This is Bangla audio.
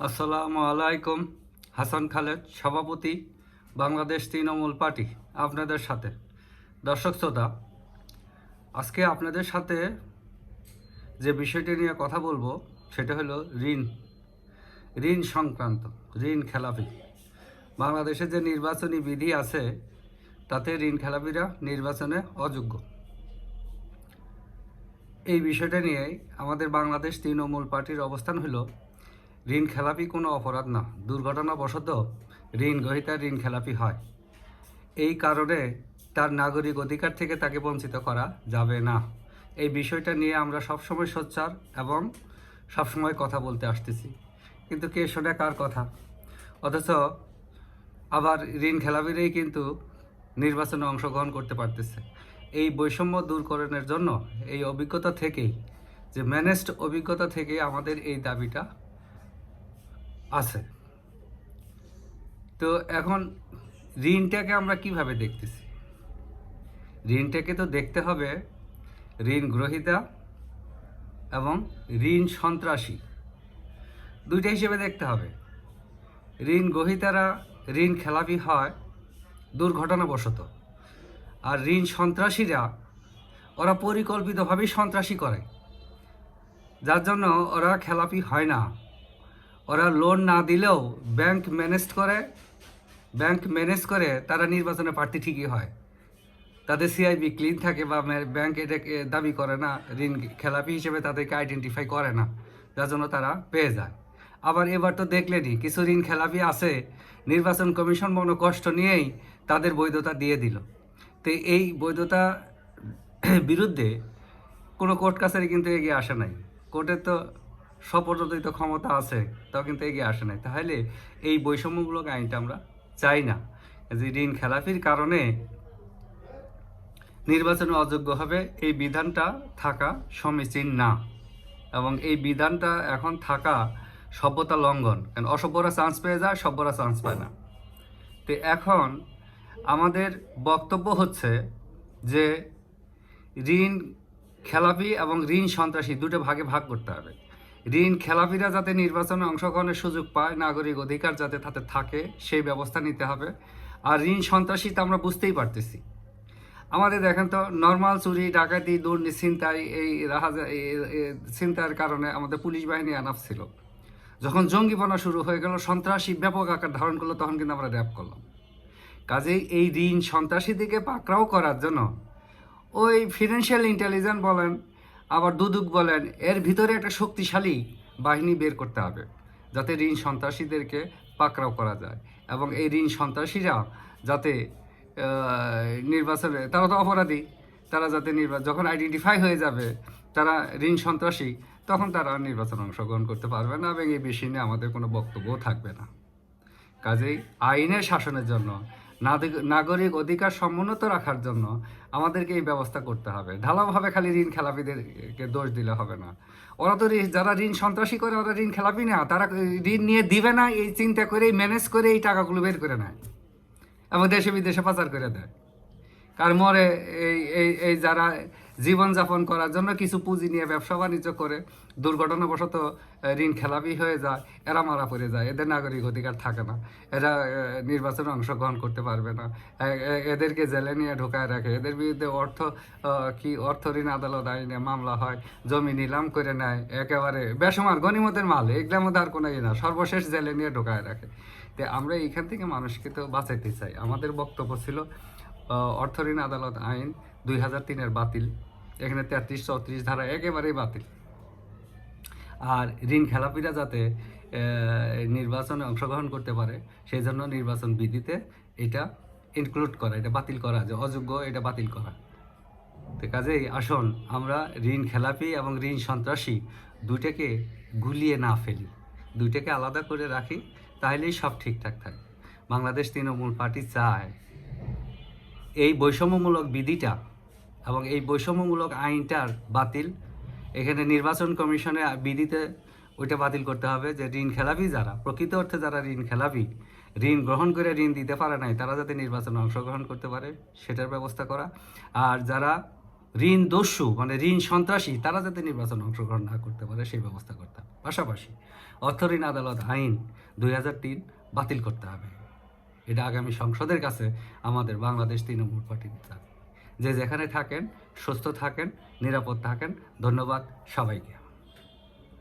আসসালামু আলাইকুম। হাসান খালেদ, সভাপতি, বাংলাদেশ তৃণমূল পার্টি, আপনাদের সাথে। দর্শক শ্রোতা, আজকে আপনাদের সাথে যে বিষয়টি নিয়ে কথা বলবো সেটা হলো ঋণ সংক্রান্ত, ঋণ খেলাপি। বাংলাদেশে যে নির্বাচনী বিধি আছে তাতে ঋণ খেলাপিরা নির্বাচনে অযোগ্য। এই বিষয়টা নিয়েই আমাদের বাংলাদেশ তৃণমূল পার্টির অবস্থান হলো ঋণ খেলাপি কোনো অপরাধ না, দুর্ঘটনাবশত ঋণ গ্রহীতা ঋণ খেলাপি হয়। এই কারণে তার নাগরিক অধিকার থেকে তাকে বঞ্চিত করা যাবে না। এই বিষয়টা নিয়ে আমরা সবসময় সোচ্চার এবং সবসময় কথা বলতে আসতেছি, কিন্তু কে শোনে কার কথা? অথচ আবার ঋণ খেলাপিরাই কিন্তু নির্বাচনে অংশগ্রহণ করতে পারতেছে। এই বৈষম্য দূরকরণের জন্য এই অভিজ্ঞতা থেকেই, যে ম্যানেজড অভিজ্ঞতা থেকে আমাদের এই দাবিটা আছে। তো এখন ঋণটাকে আমরা কিভাবে দেখতেছি? ঋণটাকে তো দেখতে হবে ঋণ গ্রহীতা এবং ঋণ সন্ত্রাসী, দুইটা হিসেবে দেখতে হবে। ঋণ গ্রহীতারা ঋণ খেলাপি হয় দুর্ঘটনাবশত, আর ঋণ সন্ত্রাসীরা ওরা পরিকল্পিতভাবেই সন্ত্রাসী করে, যার জন্য ওরা খেলাপি হয় না। ওরা লোন না দিলেও ব্যাংক ম্যানেজ করে তারা নির্বাচনে প্রার্থী ঠিকই হয়। তাদের সিআইবি ক্লিন থাকে বা ব্যাংক এটাকে দাবি করে না, ঋণ খেলাপি হিসেবে তাদেরকে আইডেন্টিফাই করে না, যার জন্য তারা পেয়ে যায়। আবার এবার তো দেখলেনই কিছু ঋণ খেলাপি আছে, নির্বাচন কমিশন মনে কষ্ট নিয়েই তাদের বৈধতা দিয়ে দিল। তো এই বৈধতা বিরুদ্ধে কোনো কোর্ট কাছারি কিন্তু এগিয়ে আসে নাই। কোর্টের তো স্বপ্রণোদিত ক্ষমতা আছে, তাও কিন্তু এগিয়ে আসে নাই। তাহলে এই বৈষম্যমূলক আইনটা আমরা চাই না। যে ঋণ খেলাপির কারণে নির্বাচনে অযোগ্য হবে, এই বিধানটা থাকা সমীচীন না। এবং এই বিধানটা এখন থাকা সভ্যতা লঙ্ঘন, কারণ অসভ্যরা চান্স পেয়ে যায়, সভ্যরা চান্স পায় না। তো এখন আমাদের বক্তব্য হচ্ছে যে ঋণ খেলাপি এবং ঋণ সন্ত্রাসী দুটো ভাগে ভাগ করতে হবে। ঋণ খেলাপিরা যাতে নির্বাচনে অংশগ্রহণের সুযোগ পায়, নাগরিক অধিকার যাতে তাতে থাকে, সেই ব্যবস্থা নিতে হবে। আর ঋণ সন্ত্রাসী তো আমরা বুঝতেই পারতেছি। আমাদের দেখেন তো, নর্মাল চুরি, ডাকাতি, দুর্নীতি, ছিনতাই, এই ছিনতাইয়ের কারণে আমাদের পুলিশ বাহিনী এনাফ ছিল। যখন জঙ্গিপনা শুরু হয়ে গেল, সন্ত্রাসী ব্যাপক আকার ধারণ করলো, তখন কিন্তু আমরা র্যাপ করলাম। কাজেই এই ঋণ সন্ত্রাসীদিকে পাকড়াও করার জন্য ওই ফিনান্সিয়াল ইন্টেলিজেন্স বলেন, আবার দুদক বলেন, এর ভিতরে একটা শক্তিশালী বাহিনী বের করতে হবে, যাতে ঋণ সন্ত্রাসীদেরকে পাকড়াও করা যায়। এবং এই ঋণ সন্ত্রাসীরা যাতে নির্বাচনে, তারা তো অপরাধী, তারা যাতে যখন আইডেন্টিফাই হয়ে যাবে তারা ঋণ সন্ত্রাসী, তখন তারা নির্বাচনে অংশগ্রহণ করতে পারবে না, এবং এই বিষয় নিয়ে আমাদের কোনো বক্তব্যও থাকবে না। কাজেই আইনের শাসনের জন্য, নাগরিক অধিকার সমুন্নত রাখার জন্য আমাদেরকে এই ব্যবস্থা করতে হবে। ঢালাওভাবে খালি ঋণ খেলাপিদেরকে দোষ দিলে হবে না। ওরা তো যারা ঋণ সন্ত্রাসী করে, ওরা ঋণ খেলাপি না, তারা ঋণ নিয়ে দিবে না এই চিন্তা করেই ম্যানেজ করে এই টাকাগুলো বের করে নেয় এবং দেশে বিদেশে পাচার করে দেয়। কার মরে এই এই এই যারা জীবনযাপন করার জন্য কিছু পুঁজি নিয়ে ব্যবসা বাণিজ্য করে দুর্ঘটনাবশত ঋণ খেলাপি হয়ে যায়, এরা মারা পড়ে যায়, এদের নাগরিক অধিকার থাকে না, এরা নির্বাচনে অংশগ্রহণ করতে পারবে না, এদেরকে জেলে নিয়ে ঢোকায় রাখে, এদের বিরুদ্ধে অর্থ ঋণ আদালত আইনে মামলা হয়, জমি নিলাম করে নেয়, একেবারে বেসমার গনিমতের মাল, এগুলোর মধ্যে আর কোনো না, সর্বশেষ জেলে নিয়ে ঢোকায় রাখে। তো আমরা এইখান থেকে মানুষকে তো বাঁচাইতে চাই। আমাদের বক্তব্য ছিল অর্থ ঋণ আদালত আইন 2003-এর বাতিল, এখানে 33-34 ধারা একেবারেই বাতিল। আর ঋণ খেলাপিরা যাতে নির্বাচনে অংশগ্রহণ করতে পারে, সেই জন্য নির্বাচন বিধিতে এটা ইনক্লুড করা, এটা বাতিল করা, যে অযোগ্য এটা বাতিল করা। তো কাজেই আসুন আমরা ঋণ খেলাপি এবং ঋণ সন্ত্রাসী দুইটাকে গুলিয়ে না ফেলি, দুইটাকে আলাদা করে রাখি, তাহলেই সব ঠিকঠাক থাকে। বাংলাদেশ তৃণমূল পার্টি চায় এই বৈষম্যমূলক বিধিটা এবং এই বৈষম্যমূলক আইনটার বাতিল। এখানে নির্বাচন কমিশনের বিধিতে ওইটা বাতিল করতে হবে, যে ঋণ খেলাপি যারা, প্রকৃত অর্থে যারা ঋণ খেলাপি, ঋণ গ্রহণ করে ঋণ দিতে পারে নাই, তারা যাতে নির্বাচনে অংশগ্রহণ করতে পারে সেটার ব্যবস্থা করা। আর যারা ঋণ দস্যু মানে ঋণ সন্ত্রাসী তারা যাতে নির্বাচনে অংশগ্রহণ না করতে পারে সেই ব্যবস্থা করতে হবে। পাশাপাশি অর্থ ঋণ আদালত আইন 2003 বাতিল করতে হবে। এটা আগামী সংসদের কাছে আমাদের বাংলাদেশ তৃণমূল পার্টির দাবি। যে যেখানে থাকেন সুস্থ থাকেন, নিরাপদ থাকেন। ধন্যবাদ সবাইকে।